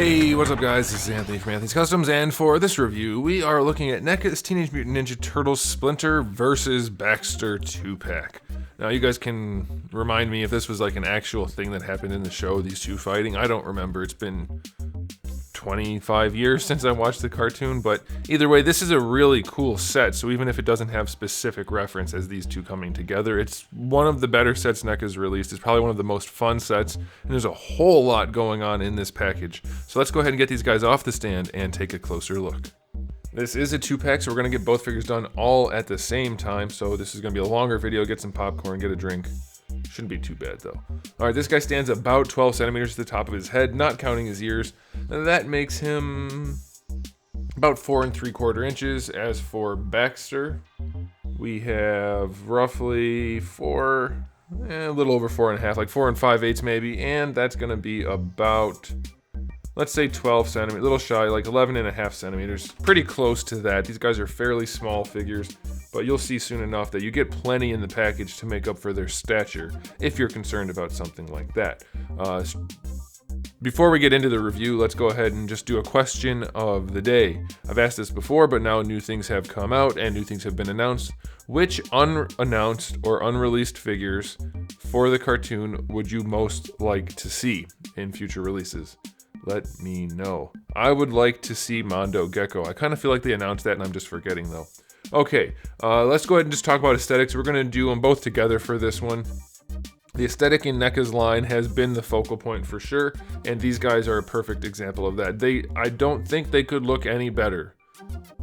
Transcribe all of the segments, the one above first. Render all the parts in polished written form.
Hey, what's up guys? This is Anthony from Anthony's Customs, and for this review, we are looking at NECA's Teenage Mutant Ninja Turtle Splinter versus Baxter 2-pack. Now, you guys can remind me if this was like an actual thing that happened in the show, these two fighting. I don't remember. It's been 25 years since I watched the cartoon, but either way, this is a really cool set, so even if it doesn't have specific reference as these two coming together, it's one of the better sets NECA's released. It's probably one of the most fun sets, and there's a whole lot going on in this package. So let's go ahead and get these guys off the stand and take a closer look. This is a 2-pack, so we're going to get both figures done all at the same time, so this is going to be a longer video. Get some popcorn, get a drink. Shouldn't be too bad though. Alright, this guy stands about 12 centimeters to the top of his head, not counting his ears. That makes him about 4 3/4 inches. As for Baxter, we have roughly a little over 4.5, like 4 5/8 maybe, and that's going to be about, let's say 12 centimeters, a little shy, like 11.5 centimeters. Pretty close to that. These guys are fairly small figures, but you'll see soon enough that you get plenty in the package to make up for their stature, if you're concerned about something like that. Before we get into the review, let's go ahead and just do a question of the day. I've asked this before, but now new things have come out and new things have been announced. Which unannounced or unreleased figures for the cartoon would you most like to see in future releases? Let me know. I would like to see Mondo Gecko. I kind of feel like they announced that and I'm just forgetting though. Okay, let's go ahead and just talk about aesthetics. We're going to do them both together for this one. The aesthetic in NECA's line has been the focal point for sure, and these guys are a perfect example of that. I don't think they could look any better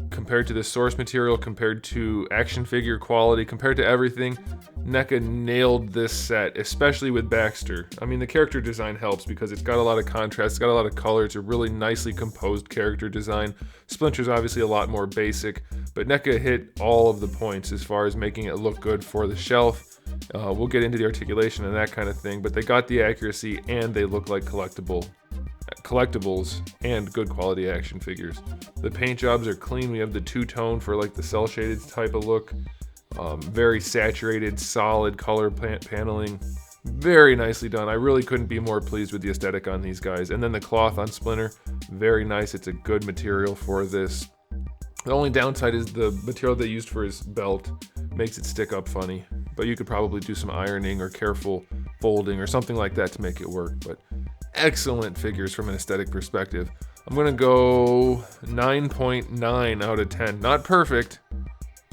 compared to the source material, compared to action figure quality, compared to everything. NECA nailed this set, especially with Baxter. I mean, the character design helps because it's got a lot of contrast, it's got a lot of color, it's a really nicely composed character design. Splinter's obviously a lot more basic, but NECA hit all of the points as far as making it look good for the shelf. We'll get into the articulation and that kind of thing, but they got the accuracy and they look like collectibles and good quality action figures. The paint jobs are clean. We have the two-tone for like the cell shaded type of look. Very saturated, solid color paneling. Very nicely done. I really couldn't be more pleased with the aesthetic on these guys. And then the cloth on Splinter, very nice. It's a good material for this. The only downside is the material they used for his belt makes it stick up funny, but you could probably do some ironing or careful folding or something like that to make it work. But excellent figures from an aesthetic perspective. I'm gonna go 9.9 out of 10. Not perfect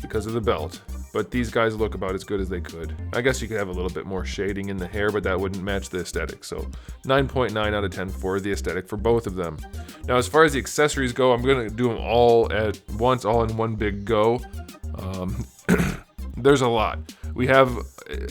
because of the belt, but these guys look about as good as they could. I guess you could have a little bit more shading in the hair, but that wouldn't match the aesthetic. So 9.9 out of 10 for the aesthetic for both of them. Now, as far as the accessories go, I'm gonna do them all at once, all in one big go. There's a lot. We have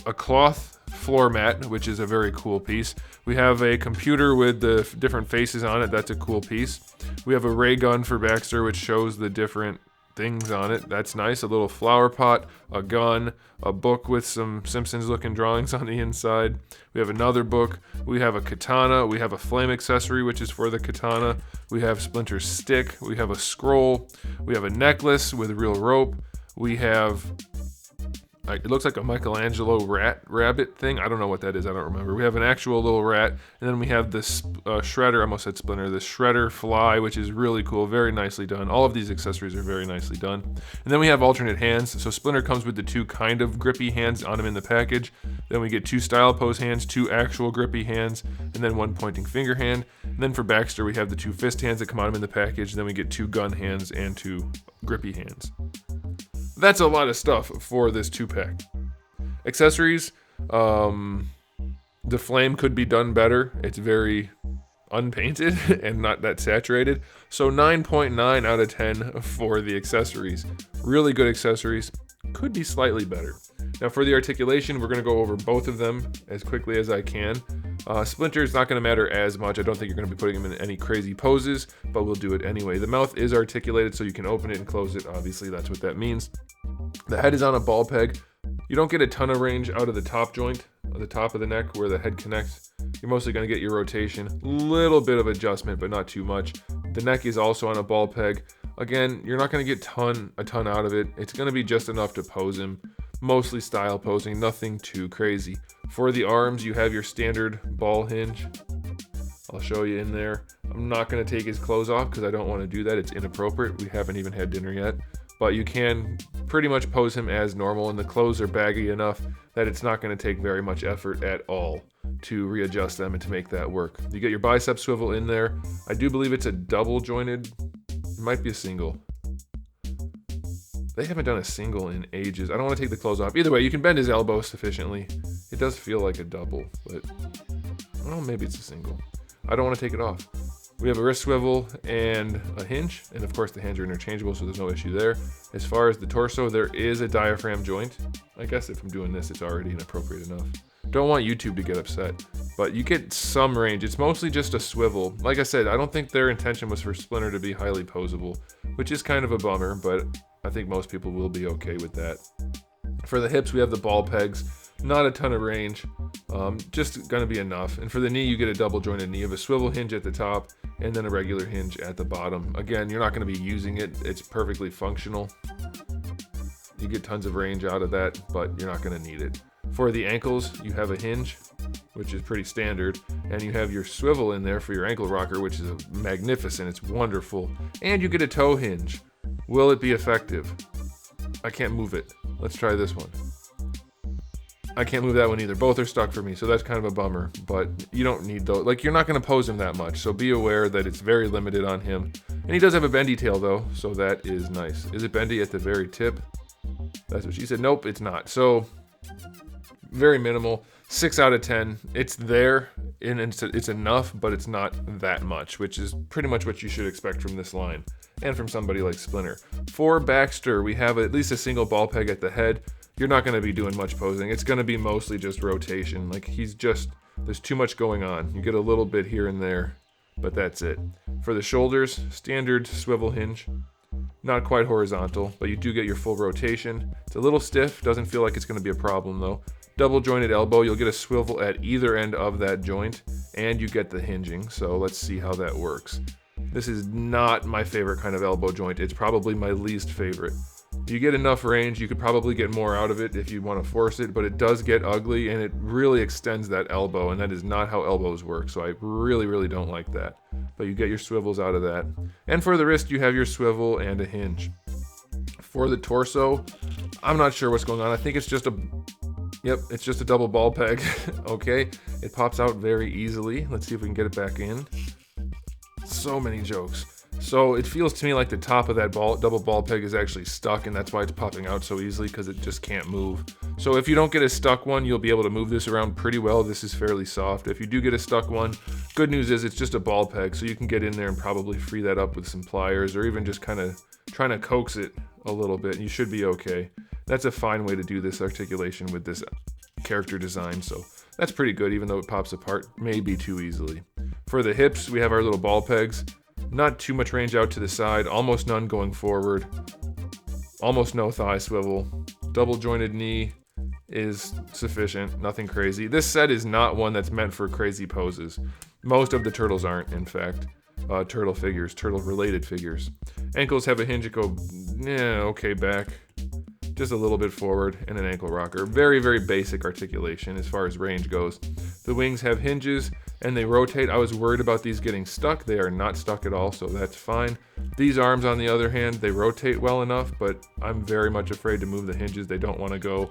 a cloth floor mat, which is a very cool piece. We have a computer with the different faces on it. That's a cool piece. We have a ray gun for Baxter, which shows the different things on it. That's nice. A little flower pot, a gun, a book with some Simpsons looking drawings on the inside. We have another book. We have a katana. We have a flame accessory, which is for the katana. We have Splinter's stick. We have a scroll. We have a necklace with real rope. We have, it looks like a Michelangelo rabbit thing. I don't know what that is. I don't remember. We have an actual little rat. And then we have this shredder. I almost said Splinter. This shredder fly, which is really cool. Very nicely done. All of these accessories are very nicely done. And then we have alternate hands. So Splinter comes with the two kind of grippy hands on him in the package. Then we get two style pose hands, two actual grippy hands, and then one pointing finger hand. And then for Baxter, we have the two fist hands that come on him in the package. And then we get two gun hands and two grippy hands. That's a lot of stuff for this 2-pack. Accessories, the flame could be done better. It's very unpainted and not that saturated. So 9.9 out of 10 for the accessories. Really good accessories. Could be slightly better. Now for the articulation, we're going to go over both of them as quickly as I can. Splinter is not going to matter as much. I don't think you're going to be putting him in any crazy poses, but we'll do it anyway. The mouth is articulated, so you can open it and close it. Obviously, that's what that means. The head is on a ball peg. You don't get a ton of range out of the top joint, at the top of the neck where the head connects. You're mostly going to get your rotation. Little bit of adjustment, but not too much. The neck is also on a ball peg. Again, you're not going to get a ton out of it. It's going to be just enough to pose him. Mostly style posing, nothing too crazy. For the arms, you have your standard ball hinge. I'll show you in there. I'm not going to take his clothes off because I don't want to do that. It's inappropriate. We haven't even had dinner yet. But you can pretty much pose him as normal, and the clothes are baggy enough that it's not going to take very much effort at all to readjust them and to make that work. You get your bicep swivel in there. I do believe it's a double jointed. It might be a single. They haven't done a single in ages. I don't want to take the clothes off. Either way, you can bend his elbow sufficiently. It does feel like a double, but well, maybe it's a single. I don't want to take it off. We have a wrist swivel and a hinge, and of course the hands are interchangeable, so there's no issue there. As far as the torso, there is a diaphragm joint. I guess if I'm doing this, it's already inappropriate enough. Don't want YouTube to get upset, but you get some range. It's mostly just a swivel. Like I said, I don't think their intention was for Splinter to be highly posable, which is kind of a bummer, but I think most people will be okay with that. For the hips, we have the ball pegs. Not a ton of range, just gonna be enough. And for the knee, you get a double jointed knee. You have a swivel hinge at the top and then a regular hinge at the bottom. Again, you're not gonna be using it. It's perfectly functional. You get tons of range out of that, but you're not gonna need it. For the ankles, you have a hinge, which is pretty standard, and you have your swivel in there for your ankle rocker, which is magnificent. It's wonderful. And you get a toe hinge. Will it be effective? I can't move it. Let's try this one. I can't move that one either. Both are stuck for me, so that's kind of a bummer, but you don't need those. Like, you're not going to pose him that much, so be aware that it's very limited on him. And he does have a bendy tail, though, so that is nice. Is it bendy at the very tip? That's what she said. Nope, it's not. So, very minimal. 6 out of 10. It's there, and it's enough, but it's not that much, which is pretty much what you should expect from this line, and from somebody like Splinter. For Baxter, we have at least a single ball peg at the head. You're not going to be doing much posing. It's going to be mostly just rotation. Like, there's too much going on. You get a little bit here and there, but that's it. For the shoulders, standard swivel hinge. Not quite horizontal, but you do get your full rotation. It's a little stiff. Doesn't feel like it's going to be a problem, though. Double jointed elbow. You'll get a swivel at either end of that joint, and you get the hinging. So let's see how that works. This is not my favorite kind of elbow joint. It's probably my least favorite. You get enough range, you could probably get more out of it if you want to force it, but it does get ugly and it really extends that elbow, and that is not how elbows work, so I really, really don't like that. But you get your swivels out of that. And for the wrist, you have your swivel and a hinge. For the torso, I'm not sure what's going on. I think it's just it's just a double ball peg. Okay, it pops out very easily. Let's see if we can get it back in. So many jokes. So it feels to me like the top of that double ball peg is actually stuck, and that's why it's popping out so easily, because it just can't move. So if you don't get a stuck one, you'll be able to move this around pretty well. This is fairly soft. If you do get a stuck one, good news is it's just a ball peg, so you can get in there and probably free that up with some pliers, or even just kind of trying to coax it a little bit. You should be okay. That's a fine way to do this articulation with this character design, so that's pretty good, even though it pops apart maybe too easily. For the hips, we have our little ball pegs. Not too much range out to the side, almost none going forward, almost no thigh swivel. Double jointed knee is sufficient, nothing crazy. This set is not one that's meant for crazy poses. Most of the turtles aren't, in fact. Turtle related figures. Ankles have a hinge that go, okay, back. Just a little bit forward, and an ankle rocker. Very, very basic articulation as far as range goes. The wings have hinges, and they rotate. I was worried about these getting stuck. They are not stuck at all, so that's fine. These arms, on the other hand, they rotate well enough, but I'm very much afraid to move the hinges. They don't want to go,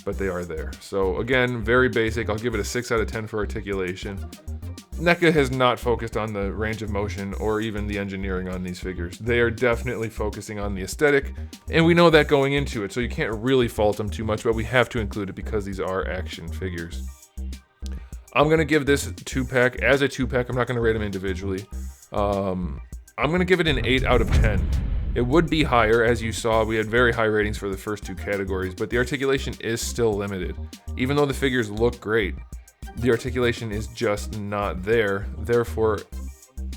but they are there. So again, very basic. I'll give it a 6 out of 10 for articulation. NECA has not focused on the range of motion or even the engineering on these figures. They are definitely focusing on the aesthetic, and we know that going into it, so you can't really fault them too much, but we have to include it because these are action figures. I'm going to give this 2-pack as a 2-pack. I'm not going to rate them individually. I'm going to give it an 8 out of 10. It would be higher, as you saw. We had very high ratings for the first 2 categories, but the articulation is still limited. Even though the figures look great, the articulation is just not there. Therefore,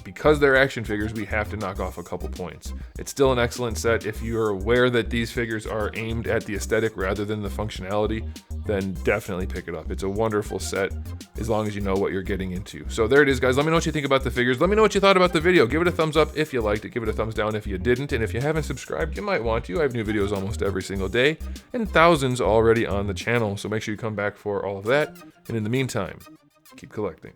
because they're action figures, we have to knock off a couple points. It's still an excellent set. If you're aware that these figures are aimed at the aesthetic rather than the functionality, then definitely pick it up. It's a wonderful set as long as you know what you're getting into. So there it is, guys. Let me know what you think about the figures. Let me know what you thought about the video. Give it a thumbs up if you liked it. Give it a thumbs down if you didn't. And if you haven't subscribed, you might want to. I have new videos almost every single day, and thousands already on the channel. So make sure you come back for all of that. And in the meantime, keep collecting.